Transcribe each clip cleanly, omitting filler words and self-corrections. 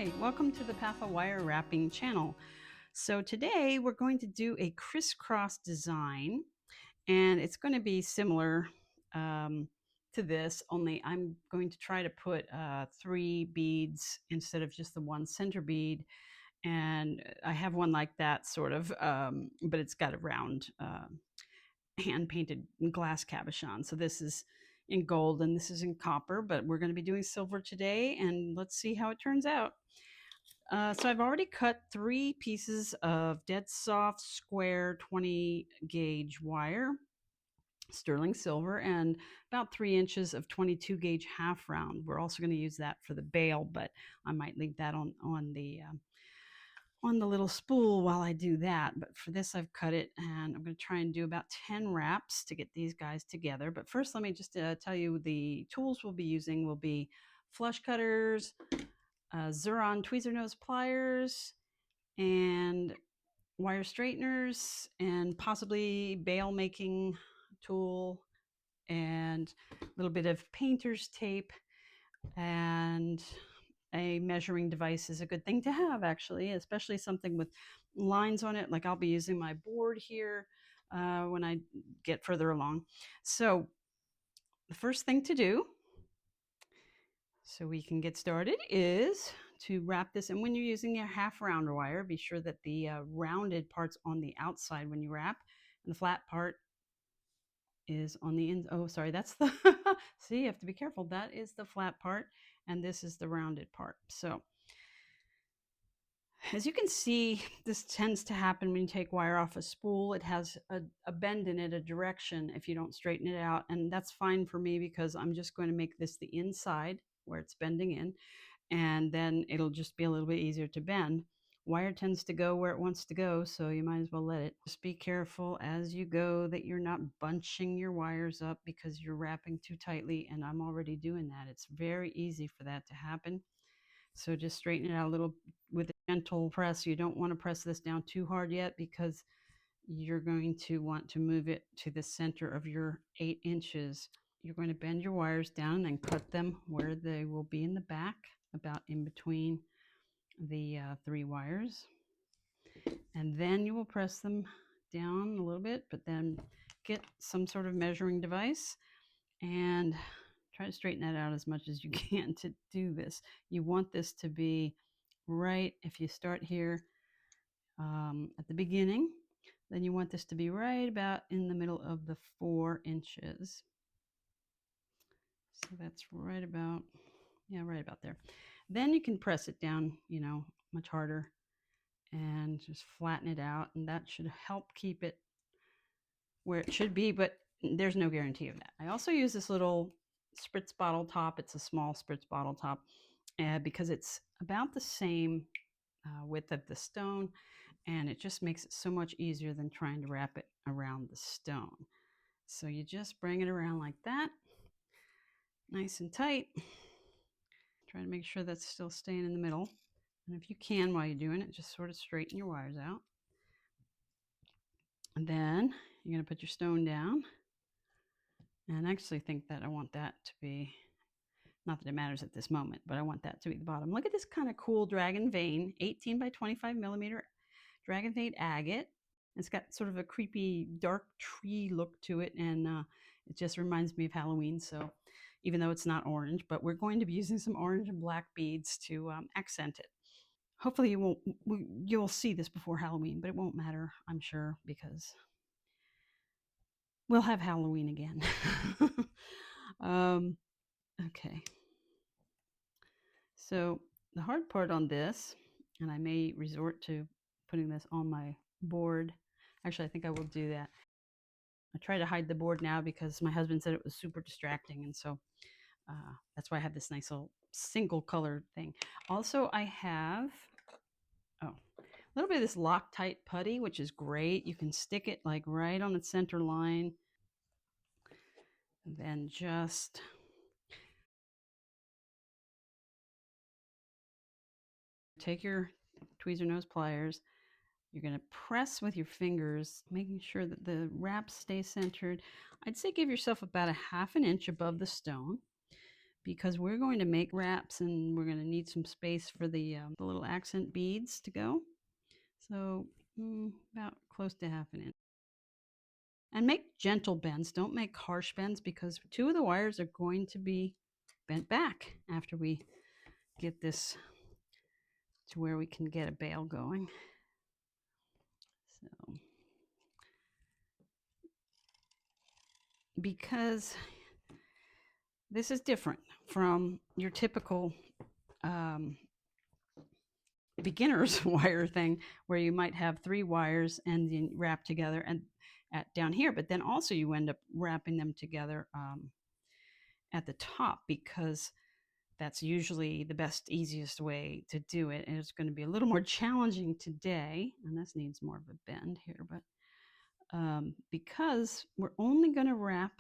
Hi, welcome to the Path of Wire Wrapping channel. So today we're going to do a crisscross design, and it's going to be similar to this, only I'm going to try to put 3 beads instead of just the one center bead. And I have one like that sort of, but it's got a round hand-painted glass cabochon. So this is in gold and this is in copper, but we're going to be doing silver today, and let's see how it turns out. So I've already cut 3 pieces of dead soft square 20 gauge wire, sterling silver, and about 3 inches of 22 gauge half round. We're also going to use that for the bail, but I might leave that on the little spool while I do that. But for this, I've cut it, and I'm going to try and do about 10 wraps to get these guys together. But first, let me just tell you the tools we'll be using will be flush cutters, Xuron tweezer nose pliers, and wire straighteners, and possibly bail making tool, and a little bit of painter's tape, and a measuring device is a good thing to have, actually, especially something with lines on it. Like I'll be using my board here when I get further along. So the first thing to do, so we can get started, is to wrap this. And when you're using a half round wire, be sure that the rounded part's on the outside when you wrap, and the flat part is on the end. Oh, sorry, that's the see, you have to be careful. That is the flat part, and this is the rounded part. So as you can see, this tends to happen when you take wire off a spool. It has a bend in it, a direction, if you don't straighten it out. And that's fine for me because I'm just going to make this the inside where it's bending in, and then it'll just be a little bit easier to bend. Wire tends to go where it wants to go, so you might as well let it. Just be careful as you go that you're not bunching your wires up because you're wrapping too tightly, and I'm already doing that. It's very easy for that to happen. So just straighten it out a little with a gentle press. You don't want to press this down too hard yet because you're going to want to move it to the center of your 8 inches. You're going to bend your wires down and cut them where they will be in the back, about in between the 3 wires. And then you will press them down a little bit, but then get some sort of measuring device and try to straighten that out as much as you can to do this. You want this to be right, if you start here at the beginning, then you want this to be right about in the middle of the 4 inches. So that's right about, yeah, right about there. Then you can press it down, much harder, and just flatten it out, and that should help keep it where it should be, but there's no guarantee of that. I also use this little spritz bottle top. It's a small spritz bottle top because it's about the same width of the stone, and it just makes it so much easier than trying to wrap it around the stone. So you just bring it around like that, nice and tight. Try to make sure that's still staying in the middle. And if you can, while you're doing it, just sort of straighten your wires out. And then you're going to put your stone down. And I actually think that I want that to be, not that it matters at this moment, but I want that to be the bottom. Look at this kind of cool dragon vein, 18 by 25 millimeter dragon vein agate. It's got sort of a creepy dark tree look to it, and it just reminds me of Halloween. So even though it's not orange, but we're going to be using some orange and black beads to accent it. Hopefully you'll see this before Halloween, but it won't matter, I'm sure, because we'll have Halloween again. Okay. So the hard part on this, and I may resort to putting this on my board. Actually, I think I will do that. I try to hide the board now because my husband said it was super distracting, and so that's why I have this nice little single color thing. Also, I have a little bit of this Loctite putty, which is great. You can stick it like right on the center line, and then just take your tweezer nose pliers. You're going to press with your fingers, making sure that the wraps stay centered. I'd say give yourself about a 1/2 inch above the stone. because we're going to make wraps and we're going to need some space for the little accent beads to go. So about close to half an inch. And make gentle bends. Don't make harsh bends because two of the wires are going to be bent back after we get this to where we can get a bail going. So, because this is different from your typical beginner's wire thing where you might have 3 wires and then wrap together and down here, but then also you end up wrapping them together at the top because that's usually the best, easiest way to do it. And it's going to be a little more challenging today, and this needs more of a bend here, but because we're only going to wrap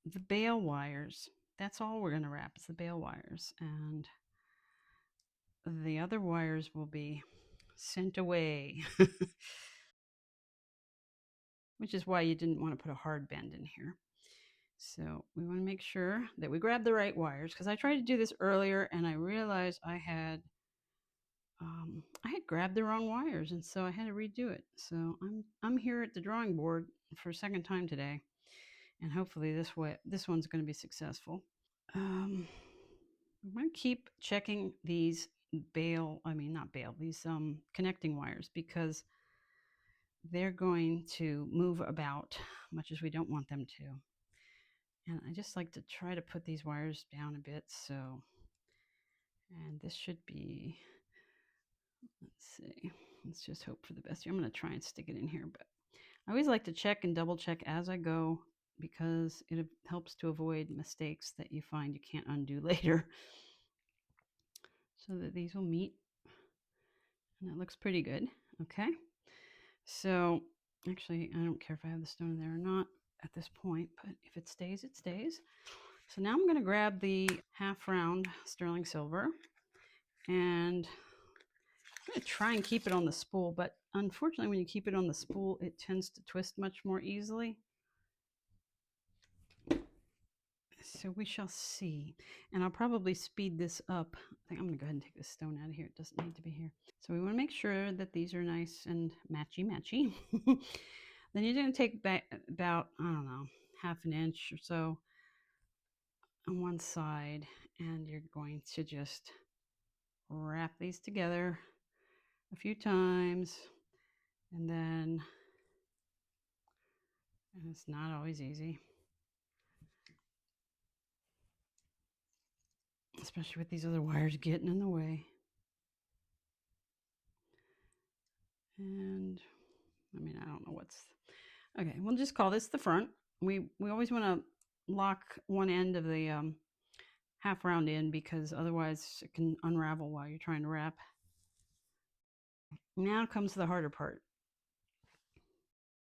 the bail wires. That's all we're going to wrap is the bail wires, and the other wires will be sent away. Which is why you didn't want to put a hard bend in here. So we want to make sure that we grab the right wires, because I tried to do this earlier and I realized I had grabbed the wrong wires, and so I had to redo it. So I'm here at the drawing board for a second time today, and hopefully this one's going to be successful. I'm going to keep checking these these connecting wires, because they're going to move about much as we don't want them to. And I just like to try to put these wires down a bit. So, and this should be, let's see, let's just hope for the best here. I'm going to try and stick it in here, but I always like to check and double check as I go, because it helps to avoid mistakes that you find you can't undo later. So that these will meet, and that looks pretty good. Okay. So actually, I don't care if I have the stone in there or not at this point, but if it stays, it stays. So now I'm going to grab the half round sterling silver, and I'm going to try and keep it on the spool, but unfortunately when you keep it on the spool, it tends to twist much more easily. So we shall see. And I'll probably speed this up. I think I'm going to go ahead and take this stone out of here. It doesn't need to be here. So we want to make sure that these are nice and matchy. Then you're going to take back about, I don't know, half an inch or so on one side, and you're going to just wrap these together a few times, and then, and it's not always easy, especially with these other wires getting in the way. And I mean, I don't know what's, okay, we'll just call this the front. We always want to lock one end of the half round in, because otherwise it can unravel while you're trying to wrap. Now comes the harder part.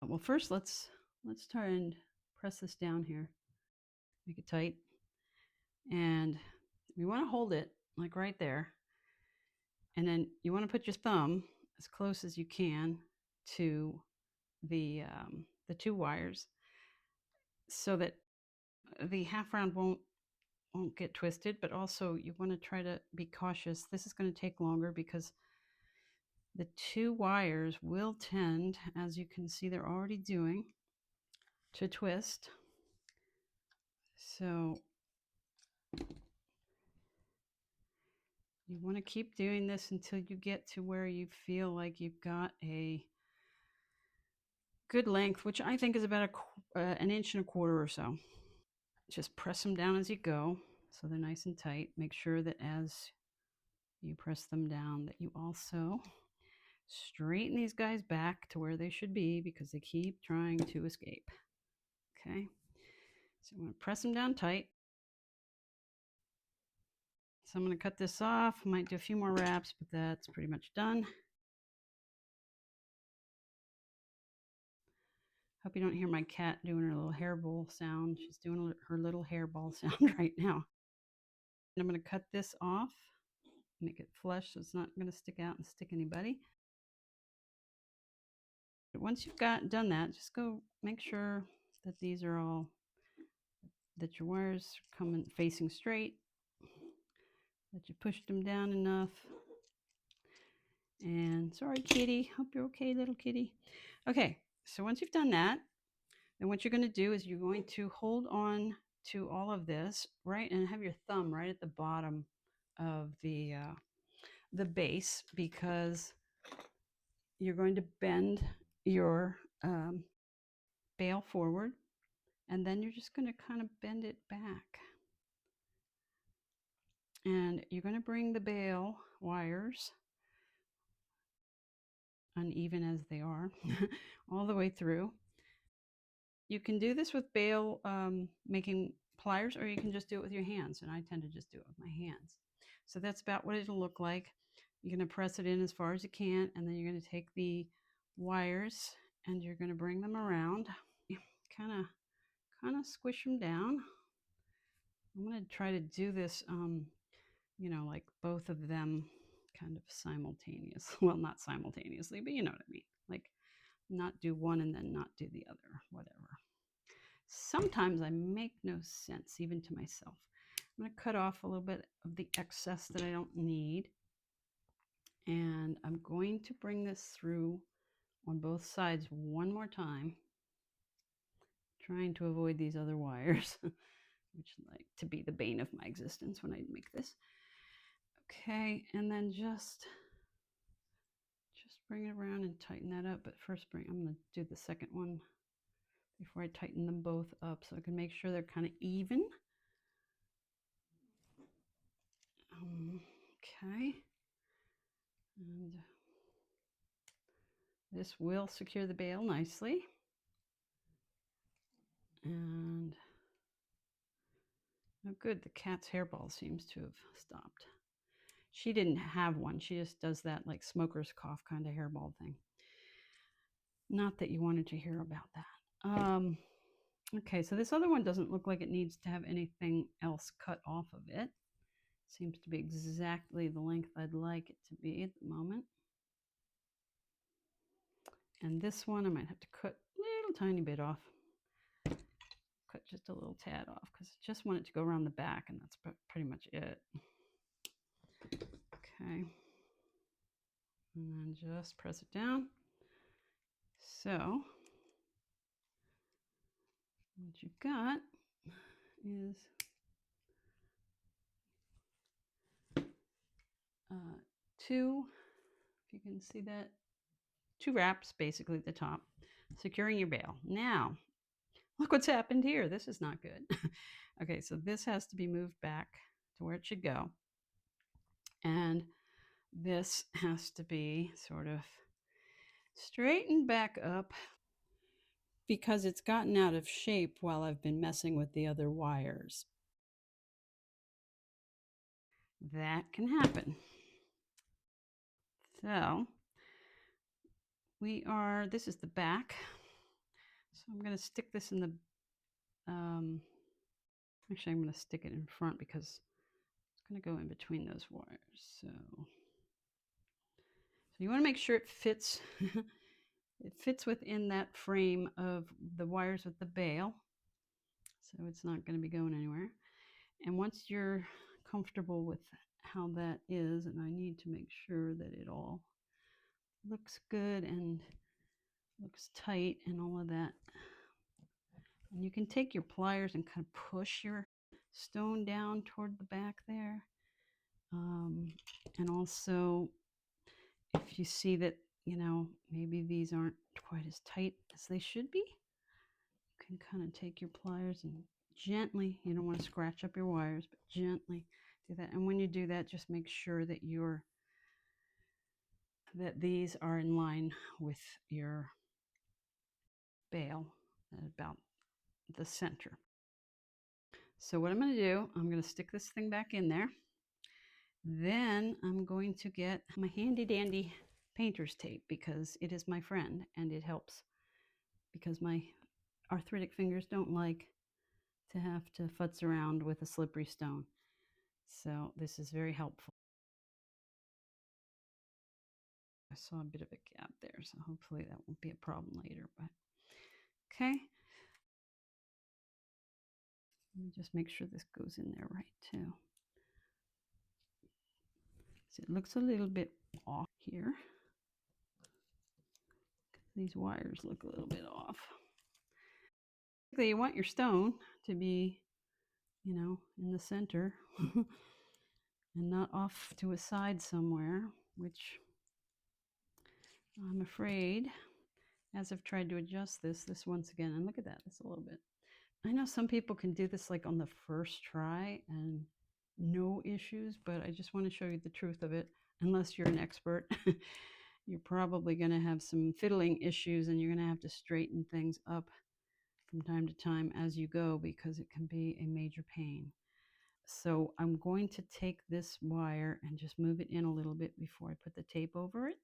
Well, first let's try and press this down here, make it tight, and we want to hold it like right there, and then you want to put your thumb as close as you can to the 2 wires, so that the half round won't get twisted, but also you want to try to be cautious. This is going to take longer because the 2 wires will tend, as you can see they're already doing, to twist. So you want to keep doing this until you get to where you feel like you've got a good length, which I think is about an inch and a quarter or so. Just press them down as you go so they're nice and tight. Make sure that as you press them down that you also straighten these guys back to where they should be, because they keep trying to escape. Okay, so I'm going to press them down tight. So I'm going to cut this off. Might do a few more wraps, but that's pretty much done. Hope you don't hear my cat doing her little hairball sound. She's doing her little hairball sound right now. And I'm going to cut this off, make it flush so it's not going to stick out and stick anybody. But once you've done that, just go make sure that these are all, that your wires come facing straight, that you pushed them down enough. And sorry, kitty. Hope you're okay, little kitty. Okay, so once you've done that, then what you're going to do is you're going to hold on to all of this, right, and have your thumb right at the bottom of the base, because you're going to bend your bail forward, and then you're just going to kind of bend it back. And you're going to bring the bail wires, uneven as they are, all the way through. You can do this with bail making pliers, or you can just do it with your hands. And I tend to just do it with my hands. So that's about what it'll look like. You're going to press it in as far as you can, and then you're going to take the wires and you're going to bring them around. Kind of squish them down. I'm going to try to do this, like both of them kind of simultaneous. Well, not simultaneously, but you know what I mean. Like not do one and then not do the other, whatever. Sometimes I make no sense, even to myself. I'm going to cut off a little bit of the excess that I don't need. And I'm going to bring this through on both sides one more time, trying to avoid these other wires, which like to be the bane of my existence when I make this. Okay, and then just bring it around and tighten that up. But first I'm going to do the second one before I tighten them both up, so I can make sure they're kind of even. Okay. And this will secure the bail nicely. And oh good, the cat's hairball seems to have stopped. She didn't have one. She just does that like smoker's cough kind of hairball thing. Not that you wanted to hear about that. Okay, so this other one doesn't look like it needs to have anything else cut off of it. Seems to be exactly the length I'd like it to be at the moment. And this one I might have to cut a little tiny bit off. Cut just a little tad off because I just want it to go around the back, and that's pretty much it. Okay. And then just press it down. So what you've got is two, if you can see that, two wraps basically at the top, securing your bail. Now, look what's happened here. This is not good. Okay, so this has to be moved back to where it should go. And this has to be sort of straightened back up because it's gotten out of shape while I've been messing with the other wires. That can happen. So this is the back. So I'm going to stick this in the, actually I'm going to stick it in front because it's going to go in between those wires. So you want to make sure it fits, it fits within that frame of the wires with the bail. So it's not going to be going anywhere. And once you're comfortable with how that is, and I need to make sure that it all looks good and looks tight and all of that. And you can take your pliers and kind of push your stone down toward the back there. And also, if you see that, maybe these aren't quite as tight as they should be, you can kind of take your pliers and gently, you don't want to scratch up your wires, but gently do that. And when you do that, just make sure that these are in line with your bail at about the center. So what I'm going to do, I'm going to stick this thing back in there. Then I'm going to get my handy dandy painter's tape because it is my friend and it helps because my arthritic fingers don't like to have to futz around with a slippery stone. So this is very helpful. I saw a bit of a gap there, so hopefully that won't be a problem later. But okay. Let me just make sure this goes in there right too. So it looks a little bit off here. These wires look a little bit off. You want your stone to be, in the center and not off to a side somewhere, which I'm afraid, as I've tried to adjust this once again, and look at that, it's a little bit. I know some people can do this like on the first try and no issues, but I just want to show you the truth of it. Unless you're an expert, you're probably going to have some fiddling issues and you're going to have to straighten things up from time to time as you go because it can be a major pain. So I'm going to take this wire and just move it in a little bit before I put the tape over it.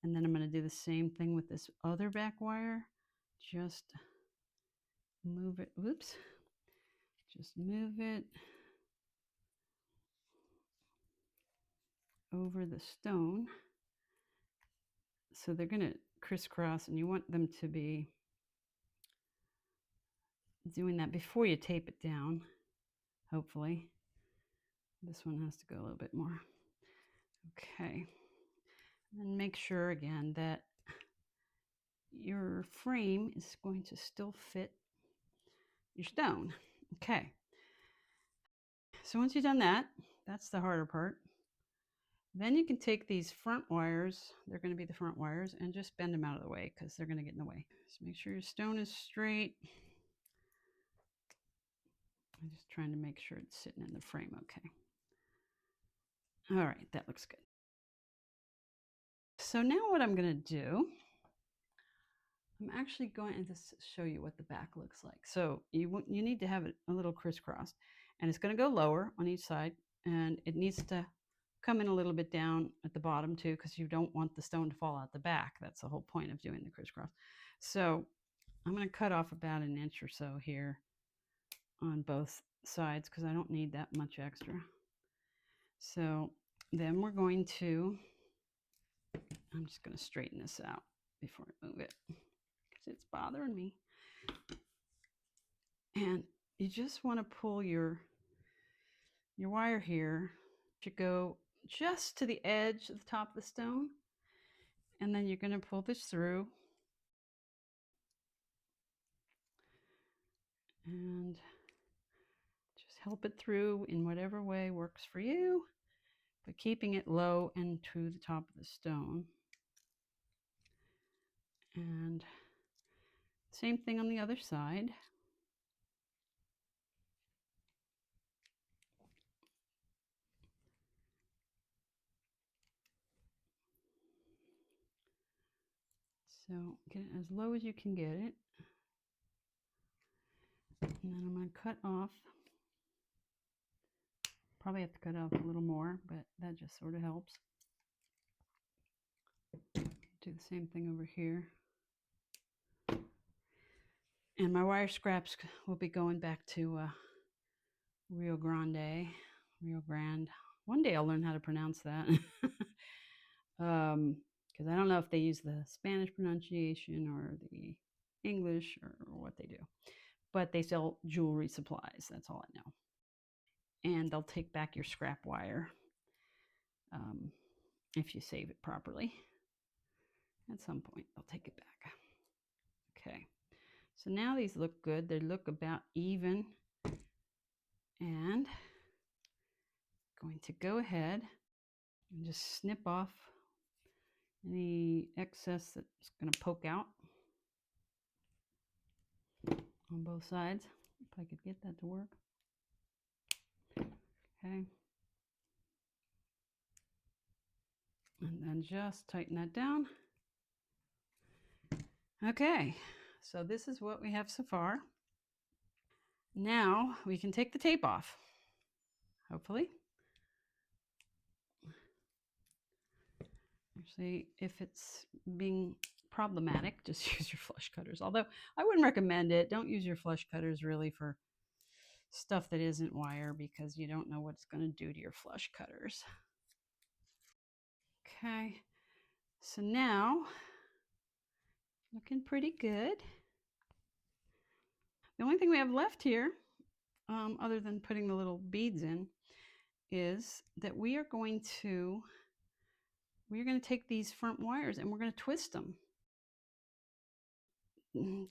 And then I'm going to do the same thing with this other back wire. Just move it, whoops, just move it over the stone. So they're going to crisscross, and you want them to be doing that before you tape it down, hopefully. This one has to go a little bit more. Okay. And make sure again that your frame is going to still fit your stone. Okay. So once you've done that, that's the harder part. Then you can take these front wires, they're going to be the front wires, and just bend them out of the way because they're going to get in the way. So make sure your stone is straight. I'm just trying to make sure it's sitting in the frame okay. All right, that looks good. So now what I'm going to do, I'm actually going to show you what the back looks like. So you need to have it a little crisscrossed, and it's going to go lower on each side, and it needs to come in a little bit down at the bottom too, because you don't want the stone to fall out the back. That's the whole point of doing the crisscross. So I'm going to cut off about an inch or so here on both sides because I don't need that much extra. So then we're going to, I'm just going to straighten this out before I move it because it's bothering me. And you just want to pull your wire here to go just to the edge of the top of the stone. And then you're going to pull this through. And just help it through in whatever way works for you, but keeping it low and to the top of the stone. And same thing on the other side. So get it as low as you can get it. And then I'm going to cut off. Probably have to cut off a little more, but that just sort of helps. Do the same thing over here. And my wire scraps will be going back to Rio Grande. One day I'll learn how to pronounce that. Because I don't know if they use the Spanish pronunciation or the English or what they do. But they sell jewelry supplies. That's all I know. And they'll take back your scrap wire if you save it properly. At some point, they'll take it back. Okay. So now these look good. They look about even. And I'm going to go ahead and just snip off any excess that's going to poke out on both sides. If I could get that to work. Okay. And then just tighten that down. Okay, so this is what we have so far. Now we can take the tape off, hopefully. Actually, if it's being problematic, just use your flush cutters. Although I wouldn't recommend it. Don't use your flush cutters really for stuff that isn't wire because you don't know what it's going to do to your flush cutters. Okay, so now looking pretty good. The only thing we have left here, other than putting the little beads in, is that we're going to take these front wires and we're going to twist them.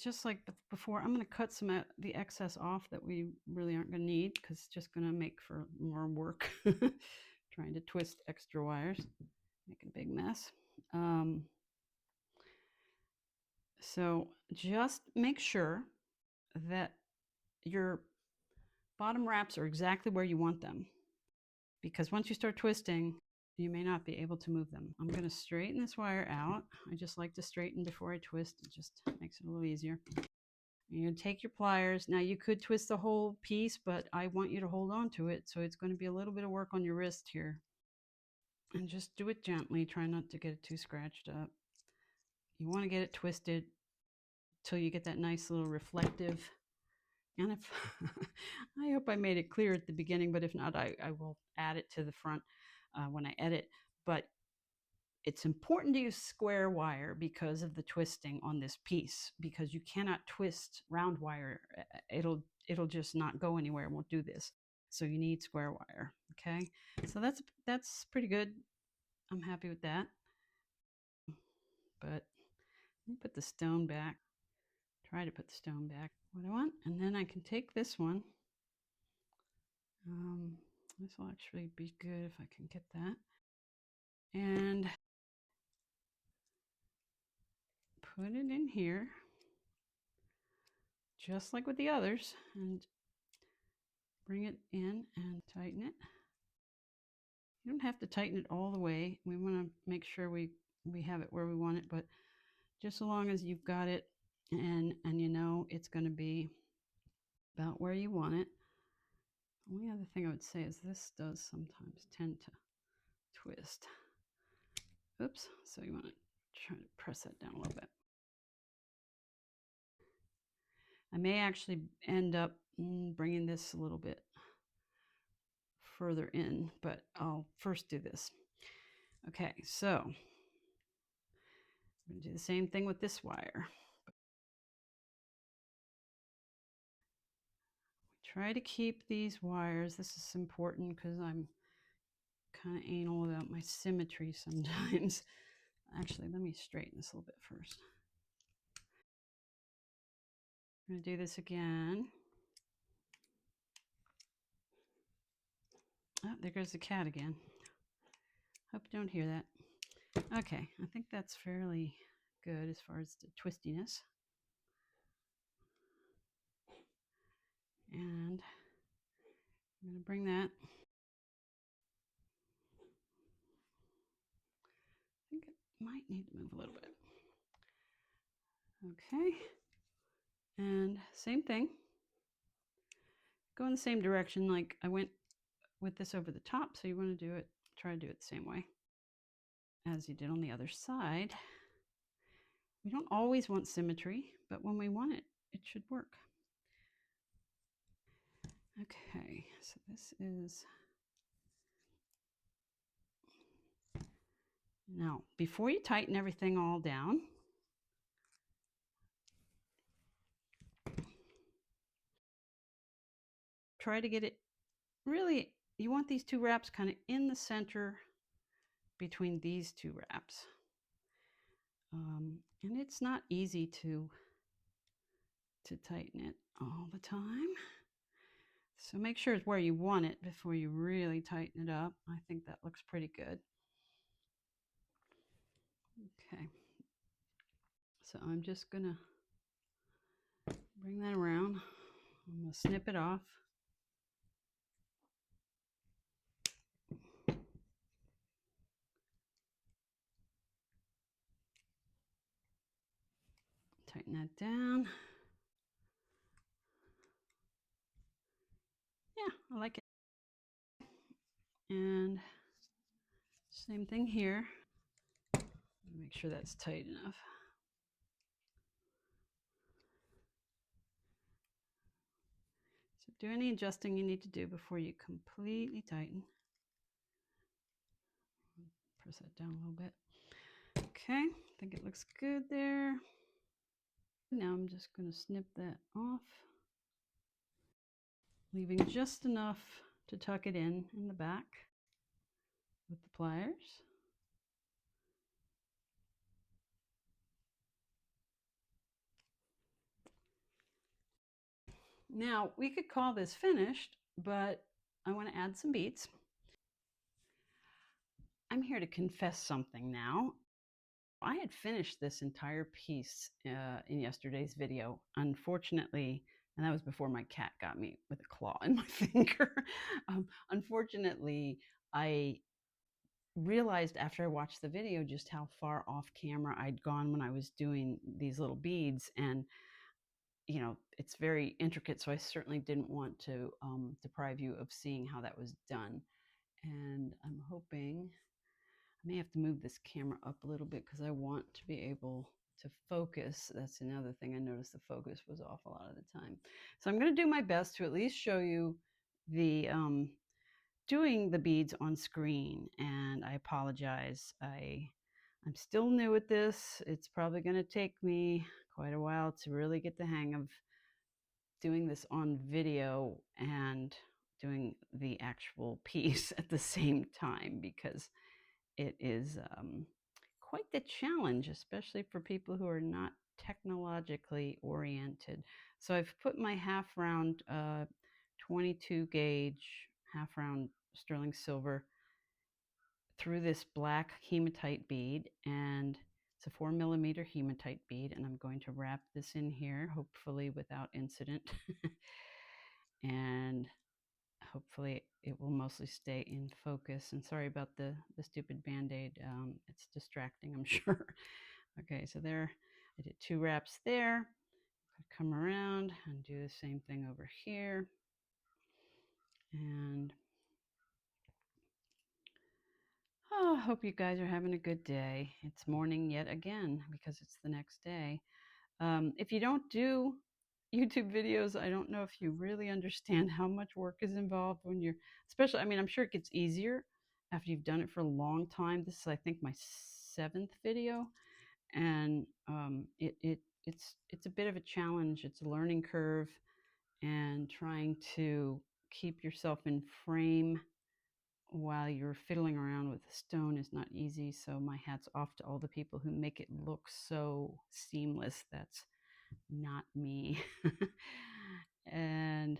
Just like before, I'm going to cut some of the excess off that we really aren't going to need, because it's just going to make for more work trying to twist extra wires, make a big mess. So just make sure that your bottom wraps are exactly where you want them, because once you start twisting, you may not be able to move them. I'm going to straighten this wire out. I just like to straighten before I twist. It just makes it a little easier. You're going to take your pliers. Now you could twist the whole piece, but I want you to hold on to it. So it's going to be a little bit of work on your wrist here. And just do it gently. Try not to get it too scratched up. You want to get it twisted till you get that nice little reflective. And if I hope I made it clear at the beginning, but if not, I will add it to the front when I edit. But it's important to use square wire because of the twisting on this piece, because you cannot twist round wire. It'll just not go anywhere. It won't do this. So you need square wire. Okay. So that's pretty good. I'm happy with that. But let me put the stone back. Try to put the stone back what I want. And then I can take this one. This will actually be good if I can get that. And put it in here, just like with the others, and bring it in and tighten it. You don't have to tighten it all the way. We want to make sure we have it where we want it, but just so long as you've got it and you know it's going to be about where you want it. The only other thing I would say is this does sometimes tend to twist. Oops. So you want to try to press that down a little bit. I may actually end up bringing this a little bit further in, but I'll first do this. Okay, so I'm going to do the same thing with this wire. Try to keep these wires. This is important because I'm kind of anal about my symmetry sometimes. Actually, let me straighten this a little bit first. I'm going to do this again. Oh, there goes the cat again. Hope you don't hear that. Okay, I think that's fairly good as far as the twistiness. And I'm going to bring that. I think it might need to move a little bit. Okay. And same thing. Go in the same direction like I went with this over the top. So you want to do it, try to do it the same way as you did on the other side. We don't always want symmetry, but when we want it, it should work. Okay, so this is... Now, before you tighten everything all down, try to get it really, you want these two wraps kind of in the center between these two wraps. And it's not easy to tighten it all the time. So make sure it's where you want it before you really tighten it up. I think that looks pretty good. Okay. So I'm just going to bring that around. I'm going to snip it off. Tighten that down. Yeah, I like it. And same thing here. Make sure that's tight enough. So do any adjusting you need to do before you completely tighten. Press that down a little bit. Okay, I think it looks good there. Now I'm just going to snip that off, leaving just enough to tuck it in the back with the pliers. Now, we could call this finished, but I want to add some beads. I'm here to confess something now. I had finished this entire piece in yesterday's video. Unfortunately, and that was before my cat got me with a claw in my finger. Unfortunately, I realized after I watched the video just how far off camera I'd gone when I was doing these little beads. And, you know, it's very intricate, so I certainly didn't want to deprive you of seeing how that was done. And I'm hoping I may have to move this camera up a little bit because I want to be able to focus. That's another thing I noticed, the focus was off a lot of the time. So I'm going to do my best to at least show you the doing the beads on screen. And I apologize. I'm still new at this. It's probably going to take me quite a while to really get the hang of doing this on video and doing the actual piece at the same time, because it is quite the challenge, especially for people who are not technologically oriented. So I've put my half round 22 gauge half round sterling silver through this black hematite bead, and it's a 4mm hematite bead, and I'm going to wrap this in here, hopefully without incident. And hopefully it will mostly stay in focus. And sorry about the stupid band-aid. It's distracting, I'm sure. Okay, so there, I did 2 wraps there. Come around and do the same thing over here. And I hope you guys are having a good day. It's morning yet again because it's the next day. If you don't do YouTube videos, I don't know if you really understand how much work is involved when you're, especially, I mean, I'm sure it gets easier after you've done it for a long time. This is, I think, my 7th video, and it's a bit of a challenge. It's a learning curve, and trying to keep yourself in frame while you're fiddling around with the stone is not easy. So my hat's off to all the people who make it look so seamless. That's not me. And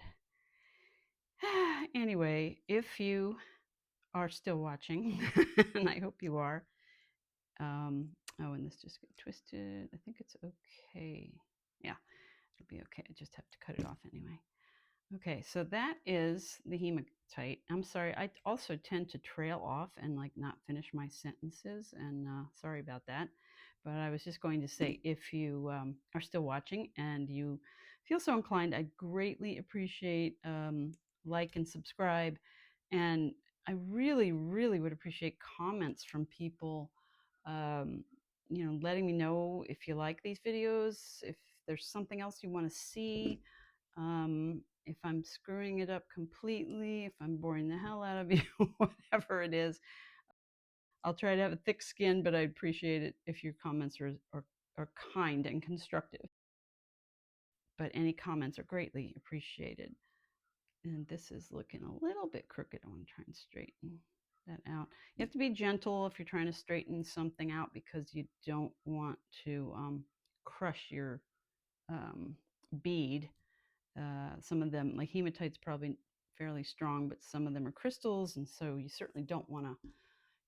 anyway, if you are still watching, and I hope you are, oh, and this just got twisted. I think it's okay. Yeah, it'll be okay. I just have to cut it off anyway. Okay, so that is the hematite. I'm sorry, I also tend to trail off and like not finish my sentences, and sorry about that. But I was just going to say, if you are still watching and you feel so inclined, I greatly appreciate like and subscribe. And I really, really would appreciate comments from people, you know, letting me know if you like these videos, if there's something else you want to see, if I'm screwing it up completely, if I'm boring the hell out of you, whatever it is. I'll try to have a thick skin, but I'd appreciate it if your comments are kind and constructive. But any comments are greatly appreciated. And this is looking a little bit crooked. I want to try and straighten that out. You have to be gentle if you're trying to straighten something out, because you don't want to crush your bead. Some of them, like hematite's probably fairly strong, but some of them are crystals, and so you certainly don't want to,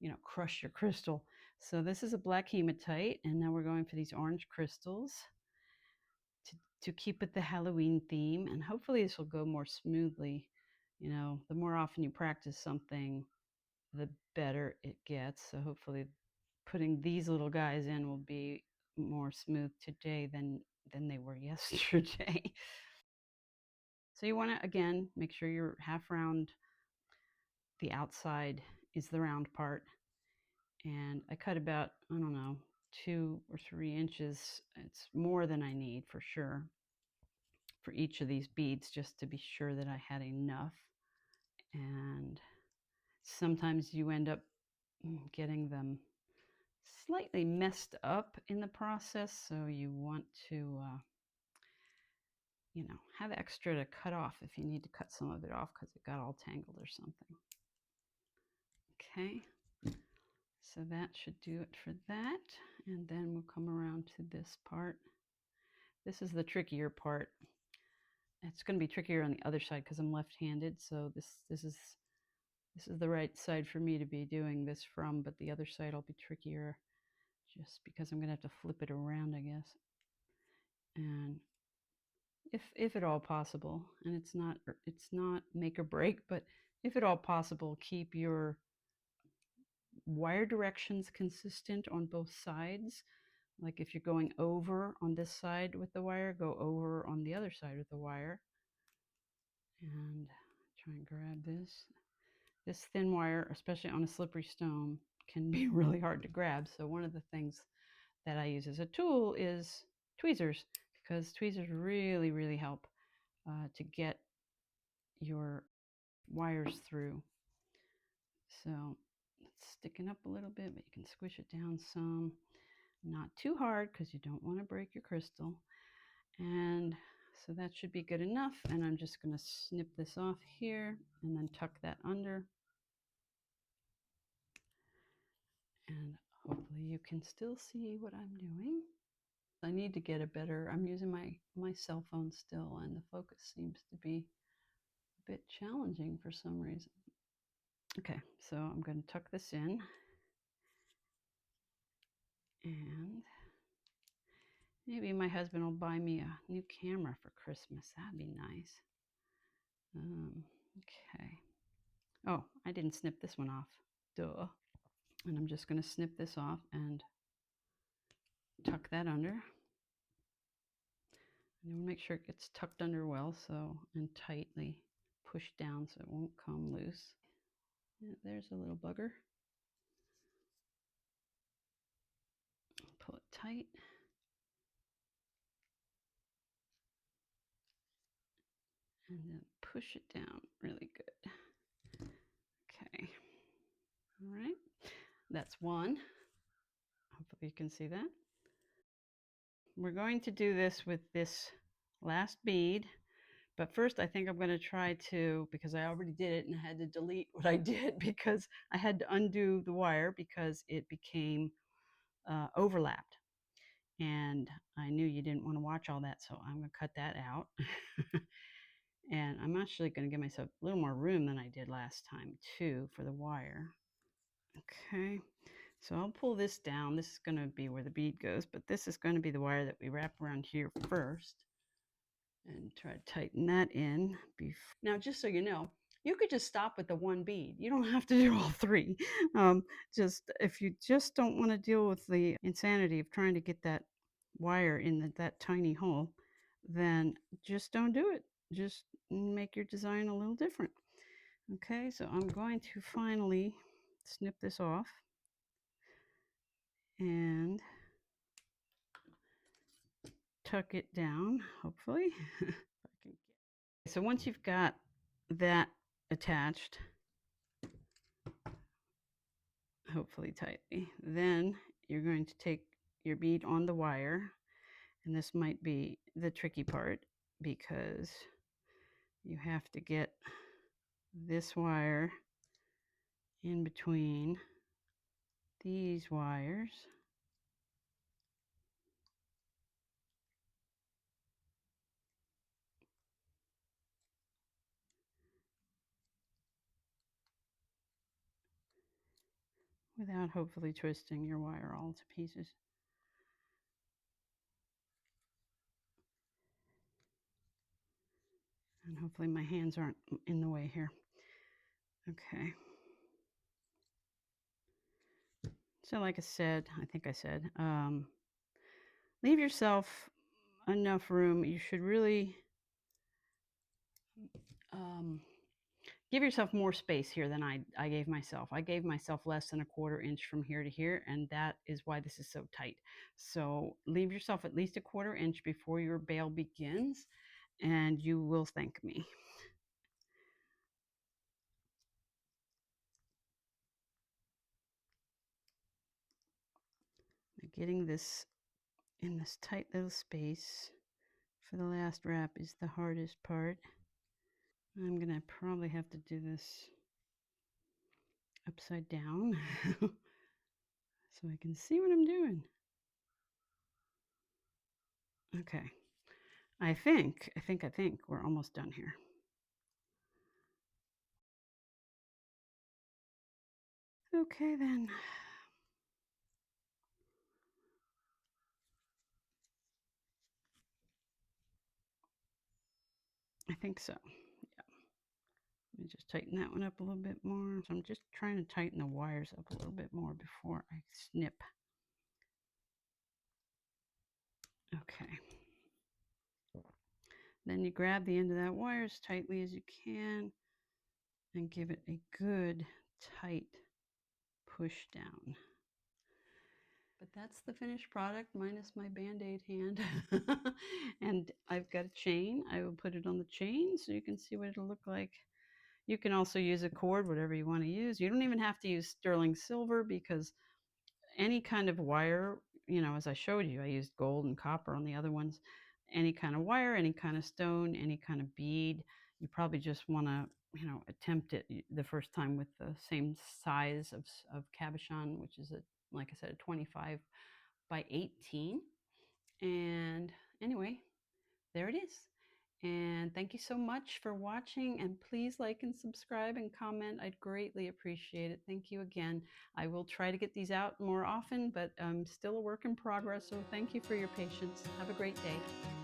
you know, crush your crystal. So this is a black hematite, and now we're going for these orange crystals to keep with the Halloween theme, and hopefully this will go more smoothly. You know, the more often you practice something, the better it gets. So hopefully putting these little guys in will be more smooth today than they were yesterday. So you want to, again, make sure you're half round. The outside is the round part. And I cut about, I don't know, 2 or 3 inches. It's more than I need for sure for each of these beads, just to be sure that I had enough. And sometimes you end up getting them slightly messed up in the process, so you want to you know, have extra to cut off if you need to cut some of it off because it got all tangled or something. Okay, so that should do it for that. And then we'll come around to this part. This is the trickier part. It's going to be trickier on the other side because I'm left-handed, so this is the right side for me to be doing this from, but the other side will be trickier just because I'm going to have to flip it around, I guess. And if at all possible, and it's not make or break, but if at all possible, keep your wire directions consistent on both sides. Like if you're going over on this side with the wire, go over on the other side with the wire. And try and grab this. This thin wire, especially on a slippery stone, can be really hard to grab. So one of the things that I use as a tool is tweezers, because tweezers really, really help to get your wires through. So it's sticking up a little bit, but you can squish it down some. Not too hard because you don't want to break your crystal. And so that should be good enough. And I'm just going to snip this off here and then tuck that under. And hopefully you can still see what I'm doing. I need to get a better, I'm using my cell phone still, and the focus seems to be a bit challenging for some reason. Okay, so I'm going to tuck this in. And maybe my husband will buy me a new camera for Christmas. That'd be nice. Okay. Oh, I didn't snip this one off. Duh. And I'm just going to snip this off and tuck that under. And we'll make sure it gets tucked under well, so, and tightly pushed down so it won't come loose. Yeah, there's a little bugger. Pull it tight. And then push it down really good. Okay. All right. That's one. Hopefully you can see that. We're going to do this with this last bead, but first I think I'm going to try to, because I already did it and I had to delete what I did because I had to undo the wire because it became overlapped. And I knew you didn't want to watch all that, so I'm going to cut that out. And I'm actually going to give myself a little more room than I did last time too for the wire. Okay, so I'll pull this down. This is going to be where the bead goes, but this is going to be the wire that we wrap around here first. And try to tighten that in. Now, just so you know, you could just stop with the one bead. You don't have to do all three. Just if you just don't want to deal with the insanity of trying to get that wire in that tiny hole, then just don't do it. Just make your design a little different. Okay, so I'm going to finally snip this off and tuck it down, hopefully. So once you've got that attached, hopefully tightly, then you're going to take your bead on the wire, and this might be the tricky part because you have to get this wire in between these wires. Without hopefully twisting your wire all to pieces. And hopefully my hands aren't in the way here. Okay. So like I said, I think I said, leave yourself enough room. You should really give yourself more space here than I gave myself. I gave myself less than a 1/4 inch from here to here, and that is why this is so tight. So leave yourself at least a 1/4 inch before your bail begins, and you will thank me. Getting this in this tight little space for the last wrap is the hardest part. I'm gonna probably have to do this upside down so I can see what I'm doing. Okay. I think we're almost done here. Okay then. I think so. Yeah. Let me just tighten that one up a little bit more. So I'm just trying to tighten the wires up a little bit more before I snip. Okay. Then you grab the end of that wire as tightly as you can and give it a good tight push down. But that's the finished product minus my Band-Aid hand. And I've got a chain. I will put it on the chain so you can see what it'll look like. You can also use a cord, whatever you want to use. You don't even have to use sterling silver because any kind of wire, as I showed you, I used gold and copper on the other ones. Any kind of wire, any kind of stone, any kind of bead. You probably just want to, attempt it the first time with the same size of cabochon, which is like I said, a 25 by 18. And anyway, there it is. And thank you so much for watching, and please like and subscribe and comment. I'd greatly appreciate it. Thank you again. I will try to get these out more often, but I'm still a work in progress, so thank you for your patience. Have a great day.